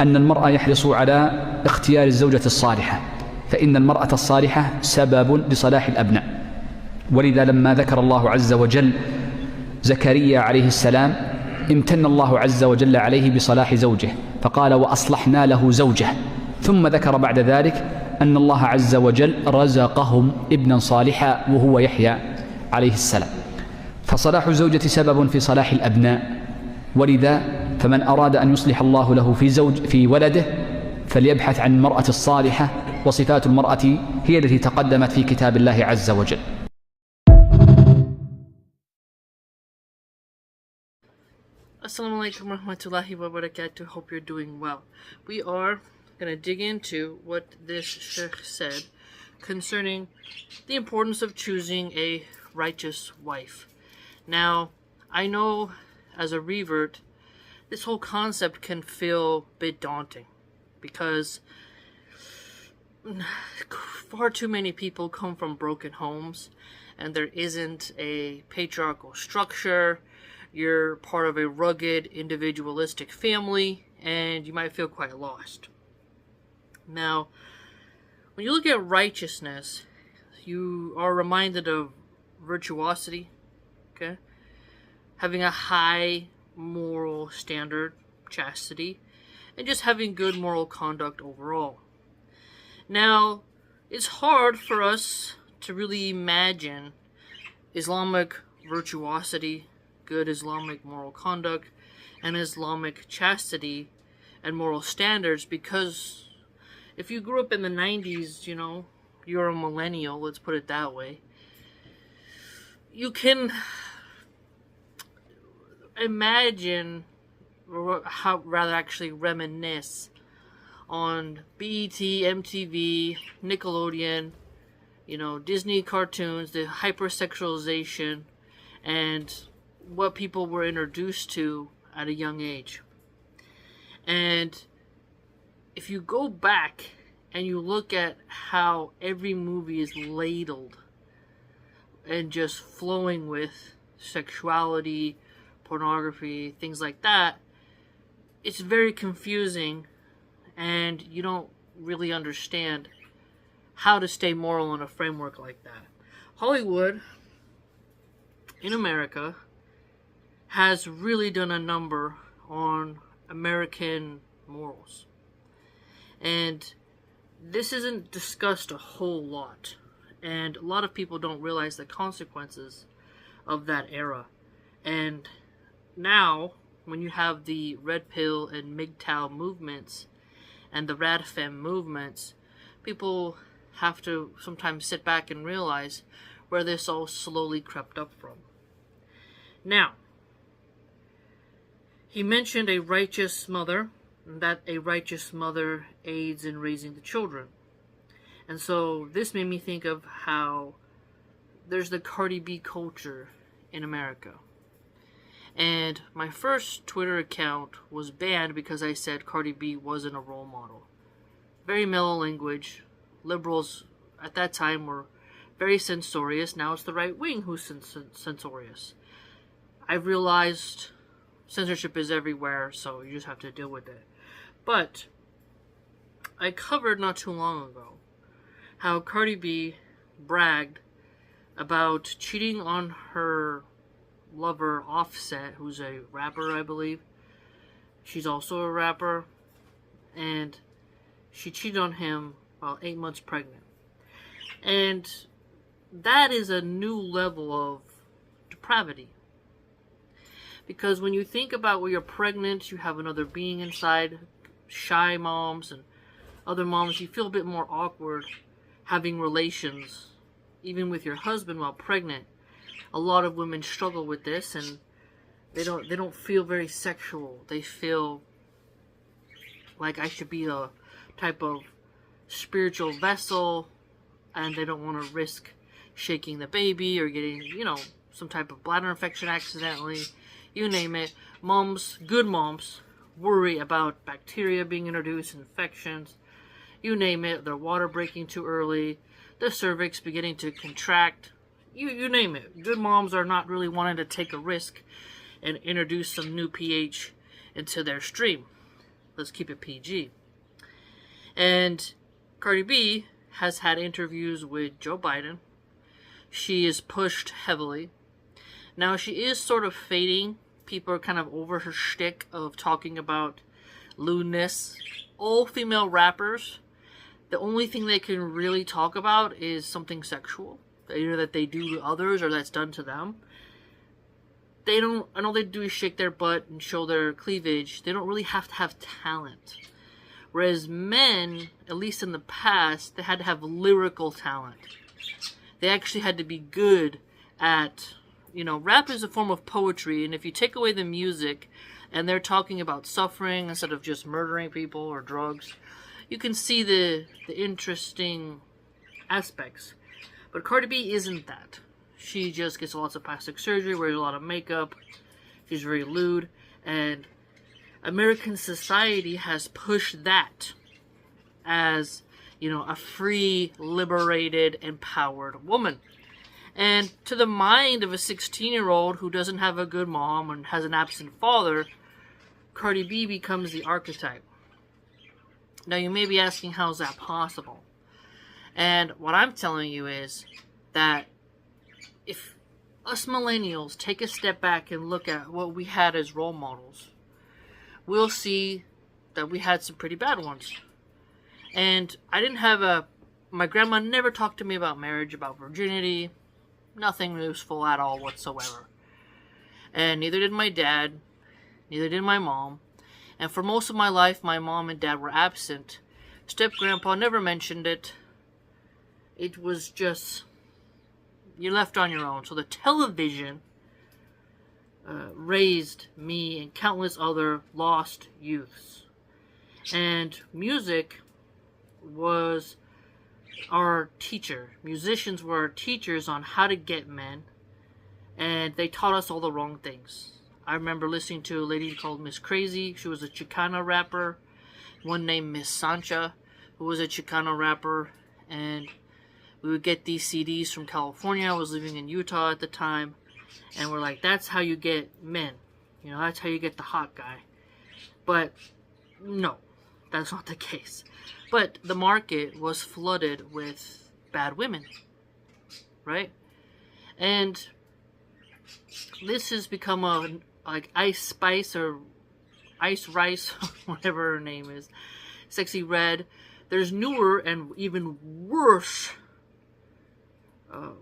أن المرأة يحرص على اختيار الزوجة الصالحة، فإن المرأة الصالحة سبب لصلاح الأبناء. ولذا لما ذكر الله عز وجل زكريا عليه السلام امتن الله عز وجل عليه بصلاح زوجه، فقال وأصلحنا له زوجه، ثم ذكر بعد ذلك أن الله عز وجل رزقهم ابنا صالحا وهو يحيى عليه السلام. فصلاح الزوجة سبب في صلاح الأبناء، ولذا فمن أراد أن يصلح الله له في ولده فليبحث عن المرأة الصالحة، وصفات المرأة هي التي تقدمت في كتاب الله عز وجل. Assalamu alaikum warahmatullahi wabarakatuh. Hope you're doing well. We are going to dig into what this sheikh said concerning the importance of choosing a righteous wife. Now, I know as a revert, this whole concept can feel a bit daunting because far too many people come from broken homes and there isn't a patriarchal structure. You're part of a rugged, individualistic family, and you might feel quite lost. Now, when you look at righteousness, you are reminded of virtuosity, okay? Having a high moral standard, chastity, and just having good moral conduct overall. Now, it's hard for us to really imagine Islamic virtuosity, good Islamic moral conduct, and Islamic chastity and moral standards, because if you grew up in the 90s, you know, you're a millennial, let's put it that way, you can imagine, or rather actually reminisce on BET, MTV, Nickelodeon, you know, Disney cartoons, the hypersexualization, and what people were introduced to at a young age. And if you go back and you look at how every movie is ladled and just flowing with sexuality, pornography, things like that, it's very confusing and you don't really understand how to stay moral in a framework like that. Hollywood in America has really done a number on American morals. And this isn't discussed a whole lot. And a lot of people don't realize the consequences of that era. And now, when you have the Red Pill and MGTOW movements and the RadFem movements, people have to sometimes sit back and realize where this all slowly crept up from. Now, he mentioned a righteous mother, and that a righteous mother aids in raising the children. And so this made me think of how there's the Cardi B culture in America. And my first Twitter account was banned because I said Cardi B wasn't a role model. Very mellow language. Liberals at that time were very censorious. Now it's the right wing who's censorious. I realized censorship is everywhere, so you just have to deal with it. But I covered not too long ago how Cardi B bragged about cheating on her lover Offset, who's a rapper, I believe. She's also a rapper, and she cheated on him while 8 months pregnant. And that is a new level of depravity. Because when you think about when you're pregnant, you have another being inside, shy moms and other moms, you feel a bit more awkward having relations, even with your husband while pregnant. A lot of women struggle with this, and they don't feel very sexual. They feel like I should be a type of spiritual vessel, and they don't want to risk shaking the baby or getting, you know, some type of bladder infection accidentally. You name it. Moms, good moms, worry about bacteria being introduced, infections. You name it. Their water breaking too early. The cervix beginning to contract. You name it. Good moms are not really wanting to take a risk and introduce some new pH into their stream. Let's keep it PG. And Cardi B has had interviews with Joe Biden. She is pushed heavily. Now, she is sort of fading. People are kind of over her shtick of talking about lewdness. All female rappers, the only thing they can really talk about is something sexual. Either that they do to others or that's done to them. I know they do is shake their butt and show their cleavage. They don't really have to have talent. Whereas men, at least in the past, they had to have lyrical talent. They actually had to be good at, rap is a form of poetry, and if you take away the music and they're talking about suffering instead of just murdering people or drugs, you can see the interesting aspects. But Cardi B isn't that. She just gets lots of plastic surgery, wears a lot of makeup, she's very lewd, and American society has pushed that as, a free, liberated, empowered woman. And to the mind of a 16-year-old who doesn't have a good mom and has an absent father, Cardi B becomes the archetype. Now you may be asking, how is that possible? And what I'm telling you is that if us millennials take a step back and look at what we had as role models, we'll see that we had some pretty bad ones. And my grandma never talked to me about marriage, about virginity, nothing useful at all whatsoever. And neither did my dad, neither did my mom. And for most of my life, my mom and dad were absent. Step-grandpa never mentioned it. It was just, you're left on your own. So the television raised me and countless other lost youths. And music was our teacher. Musicians were our teachers on how to get men. And they taught us all the wrong things. I remember listening to a lady called Miss Crazy. She was a Chicana rapper. One named Miss Sancha, who was a Chicana rapper. And we would get these CDs from California. I was living in Utah at the time. And we're like, that's how you get men. That's how you get the hot guy. But no, that's not the case. But the market was flooded with bad women. Right? And this has become like Ice Spice or Ice Rice, whatever her name is. Sexy Red. There's newer and even worse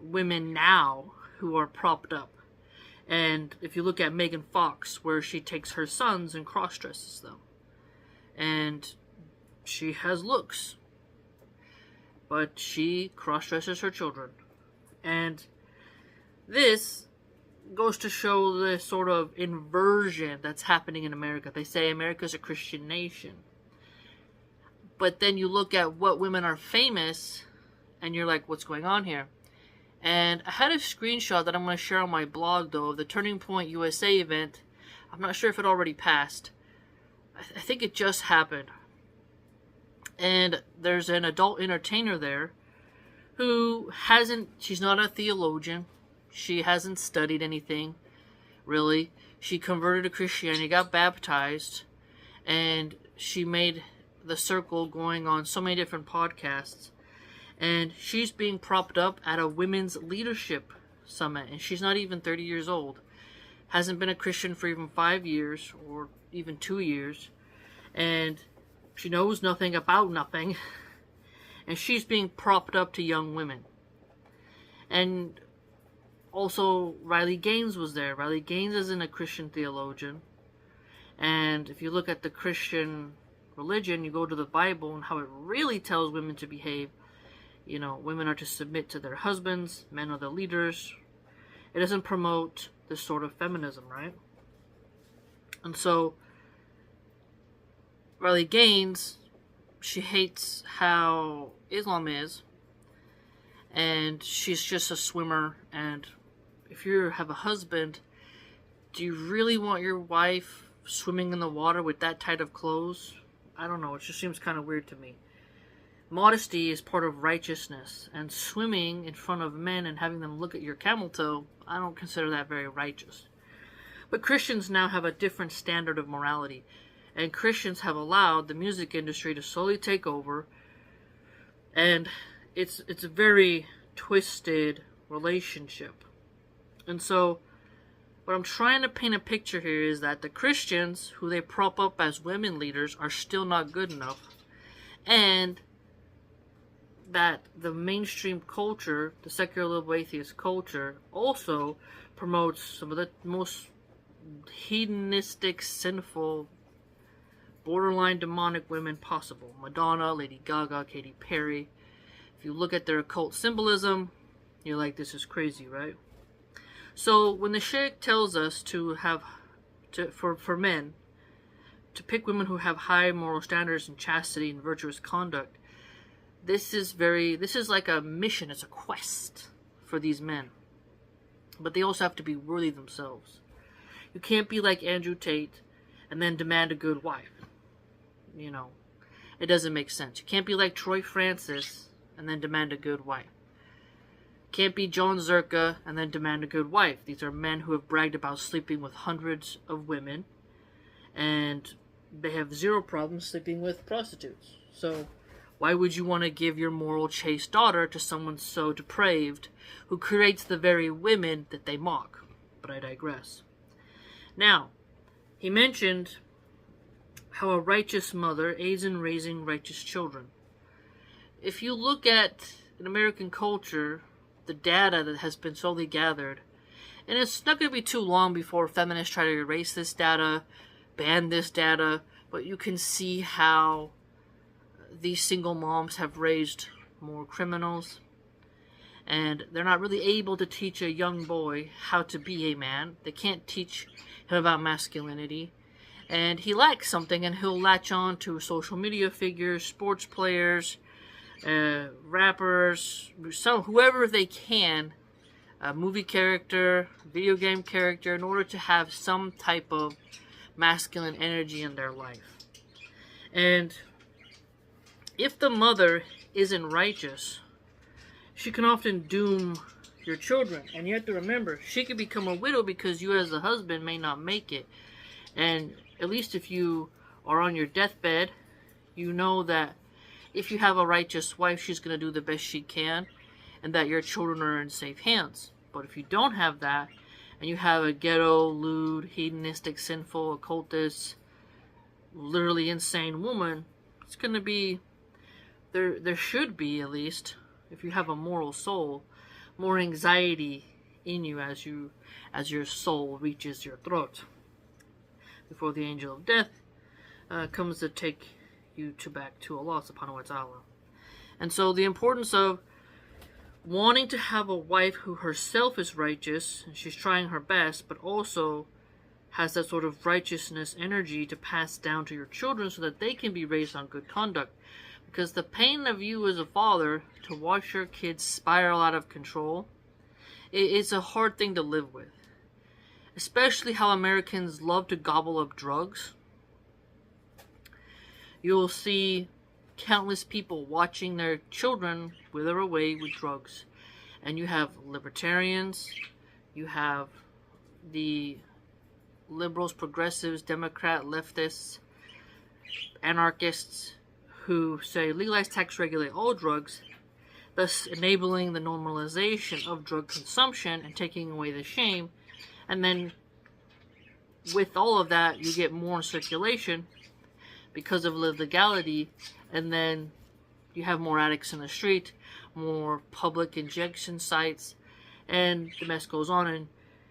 women now who are propped up. And if you look at Megan Fox, where she takes her sons and cross-dresses them. And she has looks. But she cross-dresses her children. And this goes to show the sort of inversion that's happening in America. They say America's a Christian nation. But then you look at what women are famous, and you're like, what's going on here? And I had a screenshot that I'm going to share on my blog, though, of the Turning Point USA event. I'm not sure if it already passed. I think it just happened. And there's an adult entertainer there who she's not a theologian. She hasn't studied anything, really. She converted to Christianity, got baptized, and she made the circle going on so many different podcasts. And she's being propped up at a women's leadership summit, and she's not even 30 years old. Hasn't been a Christian for even 5 years, or even 2 years. And she knows nothing about nothing. And she's being propped up to young women. And also, Riley Gaines was there. Riley Gaines isn't a Christian theologian. And if you look at the Christian religion, you go to the Bible and how it really tells women to behave. Women are to submit to their husbands, men are the leaders. It doesn't promote this sort of feminism, right? And so, Riley Gaines, she hates how Islam is. And she's just a swimmer. And if you have a husband, do you really want your wife swimming in the water with that tight of clothes? I don't know. It just seems kind of weird to me. Modesty is part of righteousness, and swimming in front of men and having them look at your camel toe, I don't consider that very righteous. But Christians now have a different standard of morality. And Christians have allowed the music industry to slowly take over, and it's a very twisted relationship. And so what I'm trying to paint a picture here is that the Christians, who they prop up as women leaders, are still not good enough. And that the mainstream culture, the secular liberal atheist culture, also promotes some of the most hedonistic, sinful, borderline demonic women possible. Madonna, Lady Gaga, Katy Perry. If you look at their occult symbolism, you're like, this is crazy, right? So when the Sheikh tells us for men to pick women who have high moral standards and chastity and virtuous conduct, this is like a mission, it's a quest for these men. But they also have to be worthy themselves. You can't be like Andrew Tate and then demand a good wife. You know, it doesn't make sense. You can't be like Troy Francis and then demand a good wife. Can't be John Zerka and then demand a good wife. These are men who have bragged about sleeping with hundreds of women, and they have zero problem sleeping with prostitutes. So why would you want to give your moral, chaste daughter to someone so depraved who creates the very women that they mock? But I digress. Now, he mentioned how a righteous mother aids in raising righteous children. If you look at in American culture, the data that has been slowly gathered, and it's not going to be too long before feminists try to erase this data, ban this data, but you can see how these single moms have raised more criminals, and they're not really able to teach a young boy how to be a man. They can't teach him about masculinity, and he lacks something, and he'll latch on to social media figures, sports players, rappers, whoever they can, a movie character, video game character, in order to have some type of masculine energy in their life. And if the mother isn't righteous, she can often doom your children. And you have to remember, she could become a widow because you as a husband may not make it. And at least if you are on your deathbed, you know that if you have a righteous wife, she's going to do the best she can, and that your children are in safe hands. But if you don't have that, and you have a ghetto, lewd, hedonistic, sinful, occultist, literally insane woman, it's going to be, there should be, at least, if you have a moral soul, more anxiety in you as your soul reaches your throat before the angel of death comes to take you back to Allah subhanahu wa ta'ala. And so the importance of wanting to have a wife who herself is righteous, and she's trying her best, but also has that sort of righteousness energy to pass down to your children so that they can be raised on good conduct. Because the pain of you as a father to watch your kids spiral out of control, it's a hard thing to live with. Especially how Americans love to gobble up drugs. You'll see countless people watching their children wither away with drugs. And you have libertarians, you have the liberals, progressives, Democrat, leftists, anarchists who say legalize, tax, regulate all drugs, thus enabling the normalization of drug consumption and taking away the shame. And then with all of that, you get more in circulation because of legality, and then you have more addicts in the street, more public injection sites, and the mess goes on.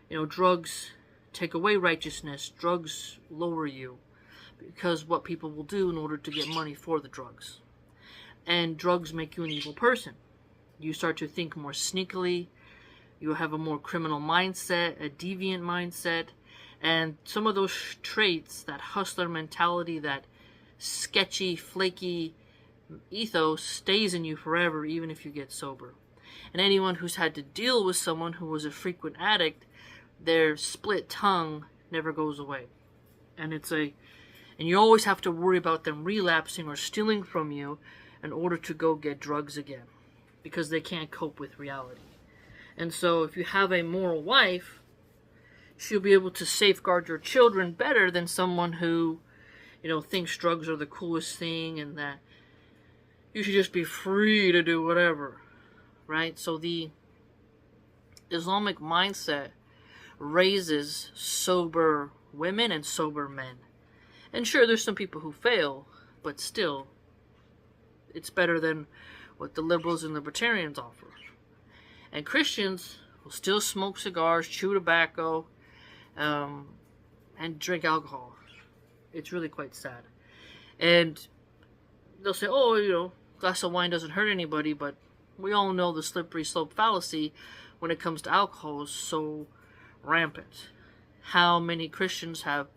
And drugs take away righteousness. Drugs lower you because what people will do in order to get money for the drugs. And drugs make you an evil person. You start to think more sneakily. You have a more criminal mindset, a deviant mindset, and some of those traits, that hustler mentality, that sketchy, flaky ethos stays in you forever, even if you get sober. And anyone who's had to deal with someone who was a frequent addict, their split tongue never goes away. And you always have to worry about them relapsing or stealing from you in order to go get drugs again, because they can't cope with reality. And so if you have a moral wife, she'll be able to safeguard your children better than someone who thinks drugs are the coolest thing and that you should just be free to do whatever, right? So the Islamic mindset raises sober women and sober men. And sure, there's some people who fail, but still, it's better than what the liberals and libertarians offer. And Christians will still smoke cigars, chew tobacco, and drink alcohol. It's really quite sad. And they'll say, oh, a glass of wine doesn't hurt anybody, but we all know the slippery slope fallacy when it comes to alcohol is so rampant. How many Christians have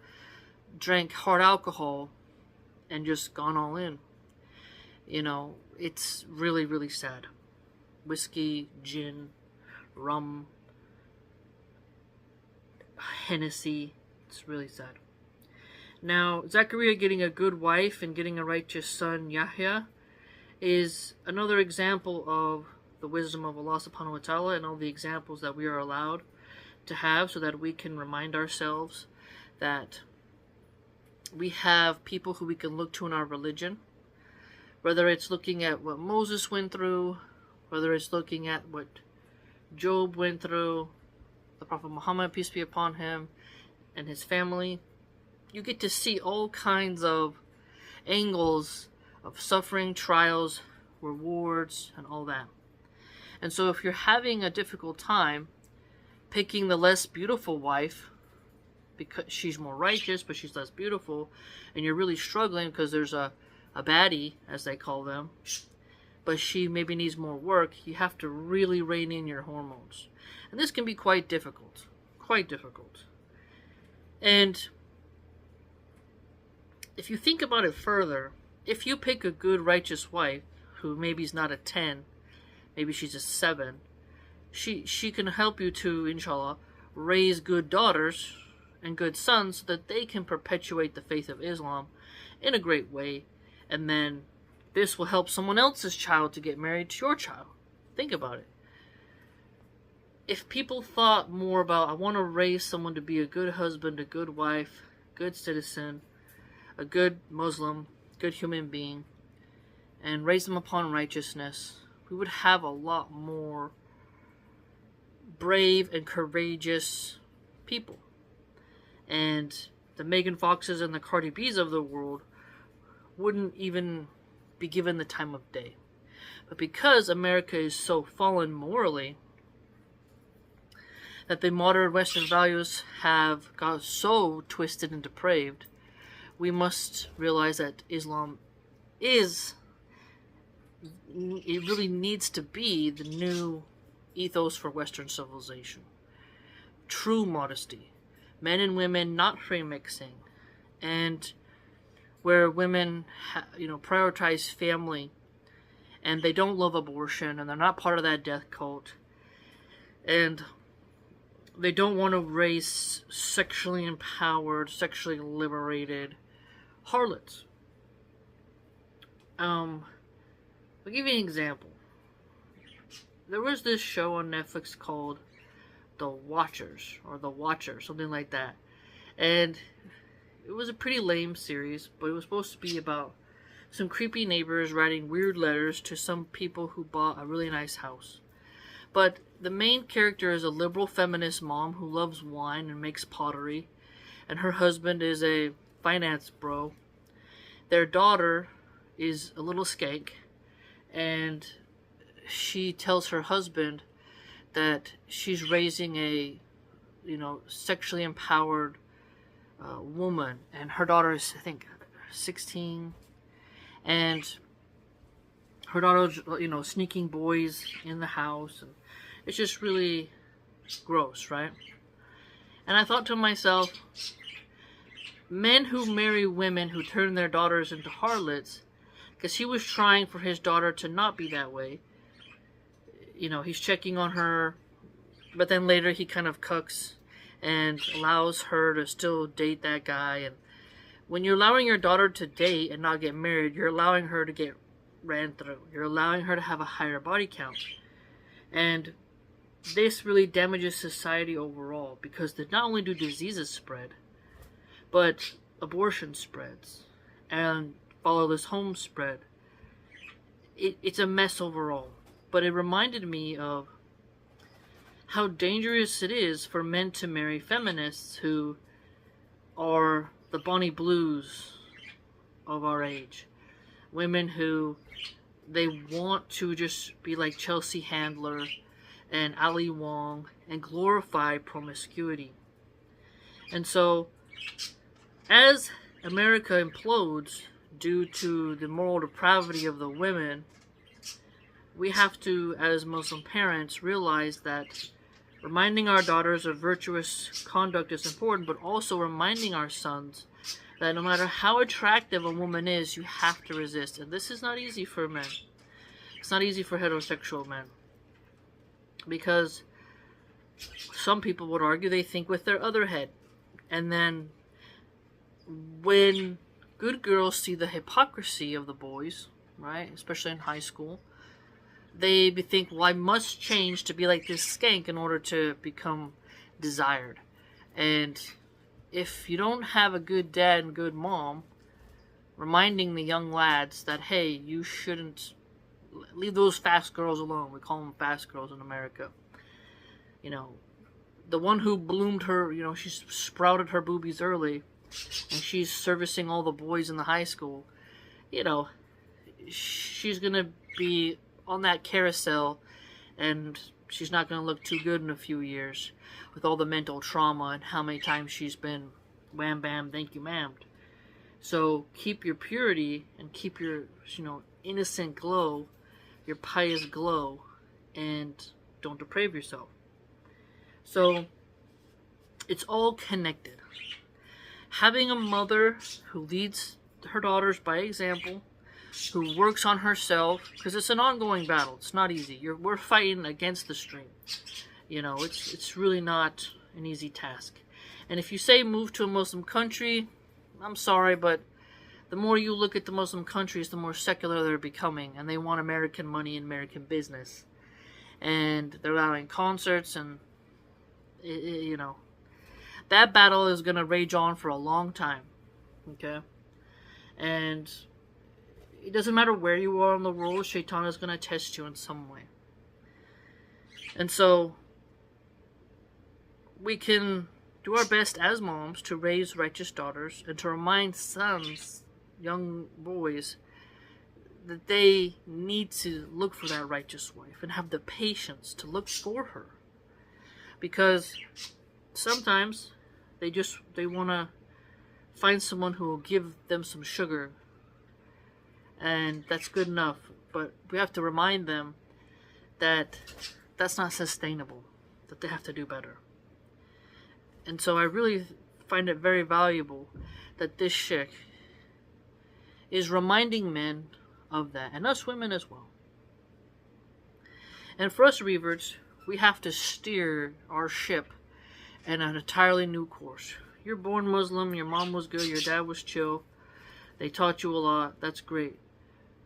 drank hard alcohol and just gone all in? It's really, really sad. Whiskey, gin, rum, Hennessy. It's really sad. Now, Zechariah getting a good wife and getting a righteous son, Yahya, is another example of the wisdom of Allah subhanahu wa ta'ala and all the examples that we are allowed to have so that we can remind ourselves that we have people who we can look to in our religion, whether it's looking at what Moses went through, whether it's looking at what Job went through, the Prophet Muhammad, peace be upon him, and his family. You get to see all kinds of angles of suffering, trials, rewards, and all that. And so if you're having a difficult time picking the less beautiful wife because she's more righteous but she's less beautiful, and you're really struggling because there's a baddie, as they call them, but she maybe needs more work, you have to really rein in your hormones. And this can be quite difficult. Quite difficult. And if you think about it further, if you pick a good righteous wife, who maybe is not a 10, maybe she's a 7, she can help you to, inshallah, raise good daughters and good sons so that they can perpetuate the faith of Islam in a great way. And then this will help someone else's child to get married to your child. Think about it. If people thought more about, I want to raise someone to be a good husband, a good wife, good citizen, a good Muslim, good human being, and raise them upon righteousness, we would have a lot more brave and courageous people. And the Megan Foxes and the Cardi B's of the world wouldn't even be given the time of day. But because America is so fallen morally, that the modern Western values have got so twisted and depraved, we must realize that Islam it really needs to be the new ethos for Western civilization. True modesty. Men and women not free mixing. And where women prioritize family and they don't love abortion and they're not part of that death cult. And they don't want to raise sexually empowered, sexually liberated harlots. I'll give you an example. There was this show on Netflix called The Watchers, or The Watcher, something like that. And it was a pretty lame series, but it was supposed to be about some creepy neighbors writing weird letters to some people who bought a really nice house. But the main character is a liberal feminist mom who loves wine and makes pottery, and her husband is a finance bro. Their daughter is a little skank, and she tells her husband that she's raising a, sexually empowered woman, and her daughter is, I think, 16, and her daughter's, sneaking boys in the house, and it's just really gross, right? And I thought to myself, men who marry women who turn their daughters into harlots, because he was trying for his daughter to not be that way. He's checking on her, but then later he kind of cucks and allows her to still date that guy. And when you're allowing your daughter to date and not get married, you're allowing her to get ran through. You're allowing her to have a higher body count. And this really damages society overall, because not only do diseases spread, but abortion spreads. and follow this home spread. It's a mess overall. But it reminded me of how dangerous it is for men to marry feminists who are the Bonnie Blues of our age. Women who they want to just be like Chelsea Handler and Ali Wong and glorify promiscuity. And so, as America implodes due to the moral depravity of the women, we have to, as Muslim parents, realize that reminding our daughters of virtuous conduct is important, but also reminding our sons that no matter how attractive a woman is, you have to resist. And this is not easy for men. It's not easy for heterosexual men. Because some people would argue they think with their other head. And then when good girls see the hypocrisy of the boys, right, especially in high school, they think, well, I must change to be like this skank in order to become desired. And if you don't have a good dad and good mom reminding the young lads that, hey, you shouldn't leave those fast girls alone. We call them fast girls in America. You know, the one who bloomed her, you know, she sprouted her boobies early, and she's servicing all the boys in the high school. You know, she's going to be on that carousel, and she's not going to look too good in a few years with all the mental trauma and how many times she's been wham bam thank you ma'amed. So keep your purity and keep your, you know, innocent glow, your pious glow, and don't deprave yourself. So it's all connected. Having a mother who leads her daughters by example, who works on herself, because it's an ongoing battle. It's not easy. We're fighting against the stream. You know, it's really not an easy task. And if you say move to a Muslim country, I'm sorry, but the more you look at the Muslim countries, the more secular they're becoming, and they want American money and American business. And they're allowing concerts, and, you know, that battle is going to rage on for a long time. Okay? And it doesn't matter where you are in the world, Shaitan is going to test you in some way. And so, we can do our best as moms to raise righteous daughters and to remind sons, young boys, that they need to look for that righteous wife and have the patience to look for her. Because sometimes they want to find someone who will give them some sugar, and that's good enough. But we have to remind them that that's not sustainable, that they have to do better. And so I really find it very valuable that this chick is reminding men of that, and us women as well. And for us reverts, we have to steer our ship in an entirely new course. You're born Muslim, your mom was good, your dad was chill, they taught you a lot, that's great.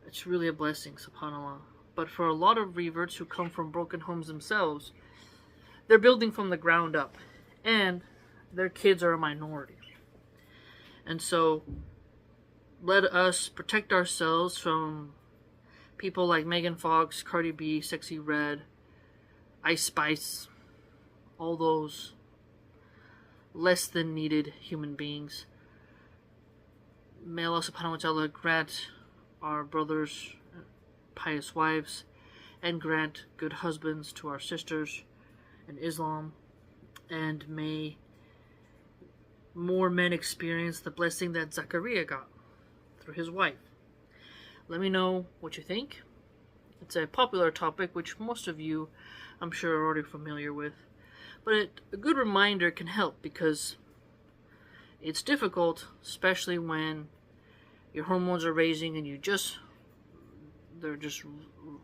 It's really a blessing, subhanAllah. But for a lot of reverts who come from broken homes themselves, they're building from the ground up, and their kids are a minority. And so, let us protect ourselves from people like Megan Fox, Cardi B, Sexy Red, Ice Spice, all those less than needed human beings. May Allah subhanahu wa ta'ala grant our brothers pious wives, and grant good husbands to our sisters in Islam, and may more men experience the blessing that Zachariah got through his wife. Let me know what you think. It's a popular topic which most of you, I'm sure, are already familiar with, but a good reminder can help, because it's difficult, especially when your hormones are raising and they're just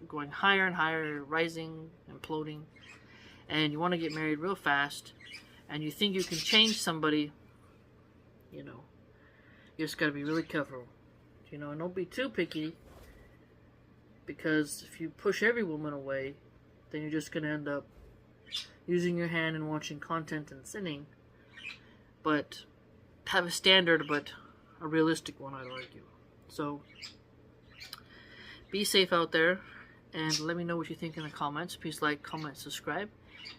going higher and higher, rising, imploding, and you want to get married real fast, and you think you can change somebody. You know, you just got to be really careful, you know, and don't be too picky, because if you push every woman away, then you're just going to end up using your hand and watching content and sinning. But have a standard, but a realistic one, I'd argue. So be safe out there, and let me know what you think in the comments. Please like, comment, subscribe,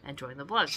and join the blog.